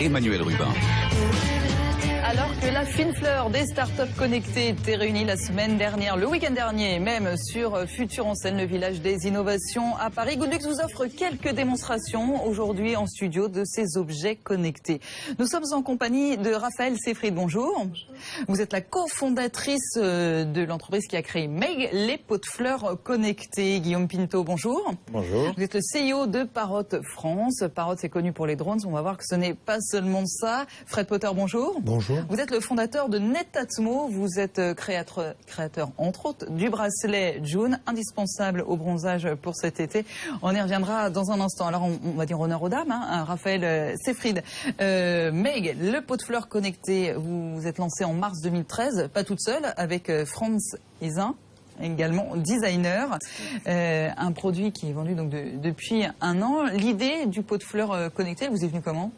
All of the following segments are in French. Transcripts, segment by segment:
Emmanuel Rubin. Alors que la fine fleur des startups connectées était réunie la semaine dernière, le week-end dernier, même sur Futur en Seine, le village des innovations à Paris, Goodlux vous offre quelques démonstrations aujourd'hui en studio de ces objets connectés. Nous sommes en compagnie de Raphaël Seyfried. Bonjour. Vous êtes la cofondatrice de l'entreprise qui a créé Meg, les pots de fleurs connectés. Guillaume Pinto, bonjour. Bonjour. Vous êtes le CEO de Parrot France. Parrot, c'est connu pour les drones. On va voir que ce n'est pas seulement ça. Fred Potter, bonjour. Bonjour. Vous êtes le fondateur de Netatmo, vous êtes créateur entre autres du bracelet June, indispensable au bronzage pour cet été. On y reviendra dans un instant. Alors on va dire honneur aux dames, hein, Raphaël Seyfried. Meg, le pot de fleurs connecté, vous vous êtes lancé en mars 2013, pas toute seule, avec Franz Isin, également designer, un produit qui est vendu donc depuis un an. L'idée du pot de fleurs connecté, elle vous est venue comment ?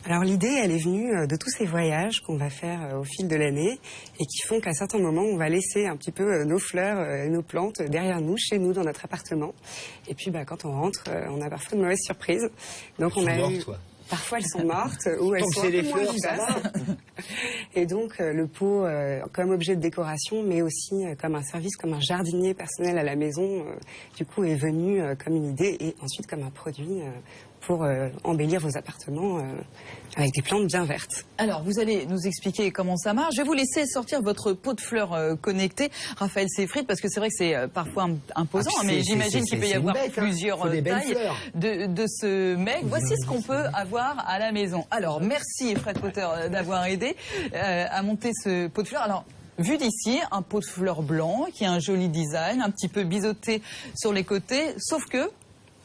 Alors l'idée, elle est venue de tous ces voyages qu'on va faire au fil de l'année et qui font qu'à certains moments, on va laisser un petit peu nos fleurs et nos plantes derrière nous, chez nous, dans notre appartement. Et puis quand on rentre, on a parfois de mauvaises surprises. Donc on a eu... Parfois elles sont mortes ou elles sont les fleurs, ça va. Et donc le pot comme objet de décoration, mais aussi comme un service, comme un jardinier personnel à la maison, du coup est venu comme une idée et ensuite comme un produit pour embellir vos appartements avec des plantes bien vertes. Alors, vous allez nous expliquer comment ça marche. Je vais vous laisser sortir votre pot de fleurs connecté, Raphaël Seyfried, parce que c'est vrai que c'est parfois imposant, mais j'imagine qu'il peut y avoir plusieurs tailles de ce Meg. Voici ce qu'on peut avoir à la maison. Alors, merci Fred Potter d'avoir aidé à monter ce pot de fleurs. Alors, vu d'ici, un pot de fleurs blanc qui a un joli design, un petit peu biseauté sur les côtés, sauf que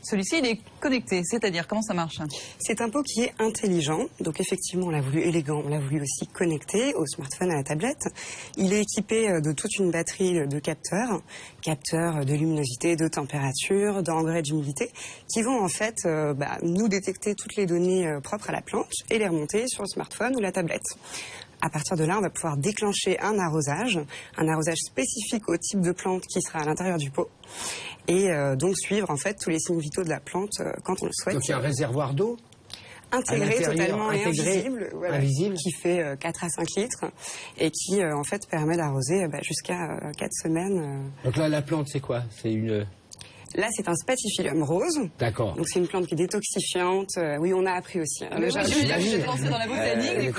celui-ci, il est connecté, c'est-à-dire, comment ça marche? C'est un pot qui est intelligent, donc effectivement, on l'a voulu élégant, on l'a voulu aussi connecté au smartphone, à la tablette. Il est équipé de toute une batterie de capteurs de luminosité, de température, d'engrais, d'humidité, qui vont en fait nous détecter toutes les données propres à la plante et les remonter sur le smartphone ou la tablette. À partir de là, on va pouvoir déclencher un arrosage spécifique au type de plante qui sera à l'intérieur du pot. Et donc suivre en fait tous les signes vitaux de la plante quand on le souhaite. Donc il y a un réservoir d'eau intégré totalement et invisible, invisible, qui fait 4 à 5 litres et qui en fait permet d'arroser jusqu'à 4 semaines. Donc là, la plante, c'est quoi? C'est une... Là, c'est un spathiphyllum rose. D'accord. Donc c'est une plante qui est détoxifiante. Oui, on a appris aussi. Je vais te lancer dans la botanique.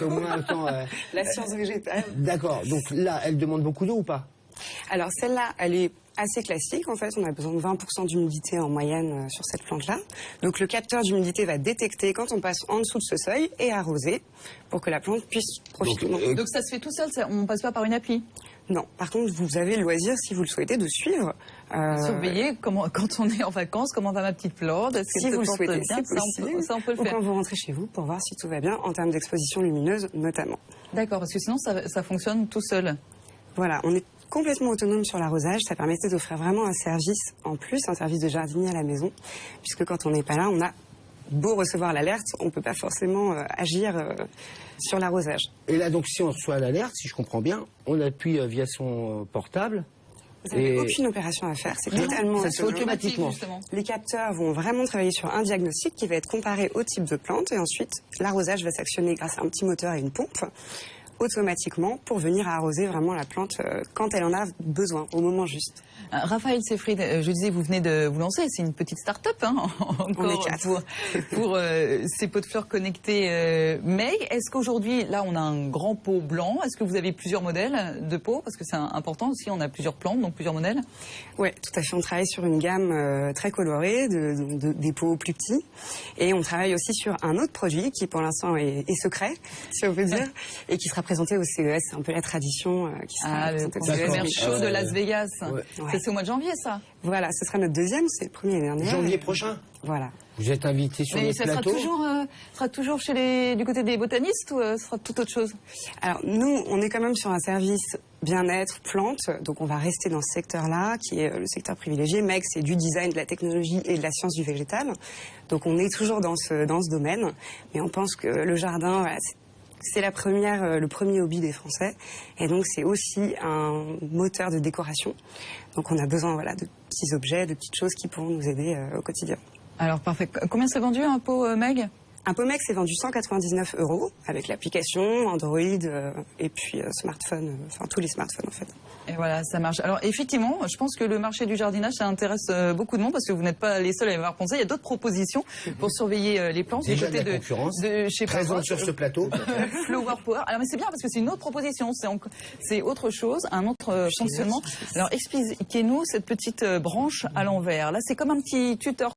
La science végétale. D'accord. Donc là, elle demande beaucoup d'eau ou pas? Alors celle-là, elle est assez classique. En fait, on a besoin de 20% d'humidité en moyenne sur cette plante-là. Donc le capteur d'humidité va détecter quand on passe en dessous de ce seuil et arroser pour que la plante puisse profiter. Donc ça se fait tout seul, on ne passe pas par une appli? Non. Par contre, vous avez le loisir, si vous le souhaitez, de suivre. Surveiller quand on est en vacances, comment va ma petite plante? Si vous le souhaitez, c'est possible. Ça, on peut le faire. Ou quand vous rentrez chez vous pour voir si tout va bien en termes d'exposition lumineuse notamment. D'accord, parce que sinon ça fonctionne tout seul. Voilà, on est complètement autonome sur l'arrosage. Ça permettait d'offrir vraiment un service en plus, un service de jardinier à la maison, puisque quand on n'est pas là, on a beau recevoir l'alerte, on ne peut pas forcément agir sur l'arrosage. Et là, donc, si on reçoit l'alerte, si je comprends bien, on appuie via son portable. Vous n'avez aucune opération à faire, c'est totalement ça se fait automatiquement. Les capteurs vont vraiment travailler sur un diagnostic qui va être comparé au type de plante et ensuite l'arrosage va s'actionner grâce à un petit moteur et une pompe automatiquement pour venir arroser vraiment la plante quand elle en a besoin, au moment juste. Raphaël Seyfried, je disais, vous venez de vous lancer, c'est une petite start-up encore pour ces pots de fleurs connectés Meg. Est-ce qu'aujourd'hui, là, on a un grand pot blanc? Est-ce que vous avez plusieurs modèles de pots? Parce que c'est important aussi, on a plusieurs plantes, donc plusieurs modèles. Oui, tout à fait. On travaille sur une gamme très colorée, des pots plus petits. Et on travaille aussi sur un autre produit qui, pour l'instant, est secret, si on peut dire, et qui sera présenté au CES. C'est un peu la tradition qui sera présentée au CES. Le Commerce Show de Las Vegas. Ouais. C'est au mois de janvier, ça? Voilà, ce sera notre deuxième, c'est le premier l'année dernière. Janvier prochain? Voilà. Vous êtes invité sur notre plateau? Sera toujours du côté des botanistes ou ce sera toute autre chose? Alors, nous, on est quand même sur un service bien-être, plantes, donc on va rester dans ce secteur-là, qui est le secteur privilégié. Meg, c'est du design, de la technologie et de la science du végétal. Donc on est toujours dans ce domaine, mais on pense que le jardin, voilà, c'est le premier hobby des Français, et donc c'est aussi un moteur de décoration. Donc on a besoin de petits objets, de petites choses qui pourront nous aider au quotidien. Alors parfait. Combien c'est vendu un pot Meg? Un Pomex est vendu 199 € avec l'application Android et puis smartphone, enfin tous les smartphones en fait. Et voilà, ça marche. Alors effectivement, je pense que le marché du jardinage, ça intéresse beaucoup de monde parce que vous n'êtes pas les seuls à y avoir pensé. Il y a d'autres propositions pour surveiller les plantes. Déjà du côté de la concurrence, de chez présente sur ce plateau. Flower Power. Alors mais c'est bien parce que c'est une autre proposition, c'est autre chose, un autre fonctionnement. Alors expliquez-nous cette petite branche à l'envers. Là, c'est comme un petit tuteur.